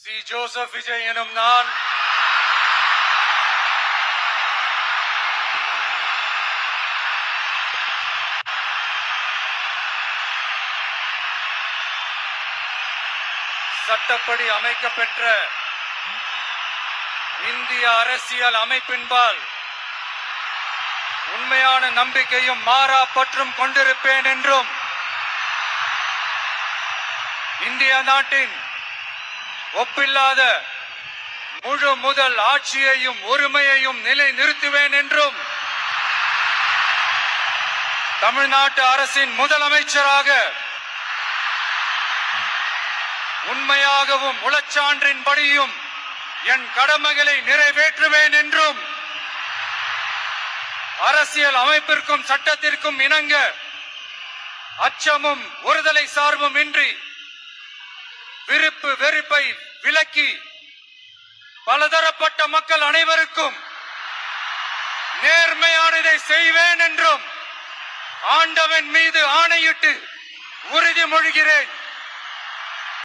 C. Joseph Vijay எனும் நான் சட்டப்படி அமைக்கப்பெற்ற இந்திய அரசியல் அமைப்பின்பால் உண்மையான நம்பிக்கையும் மாறா பற்றும் கொண்டிருப்பேன் என்றும் இந்திய நாட்டின் ஒப்பில்லாத முழு முதல் ஆட்சியையும் உரிமையையும் நிலை நிறுத்துவேன் என்றும் தமிழ்நாட்டு அரசின் முதலமைச்சராக உண்மையாகவும் உளச்சான்றின்படியும் என் கடமைகளை நிறைவேற்றுவேன் என்றும் அரசியல் அமைப்பிற்கும் சட்டத்திற்கும் இணங்க அச்சமும் ஒருதலை சார்பும் இன்றி விருப்பு வெறுப்பை விலக்கி பலதரப்பட்ட மக்கள் அனைவருக்கும் நேர்மையானதை செய்வேன் என்றும் ஆண்டவன் மீது ஆணையிட்டு உறுதிமொழிகிறேன்.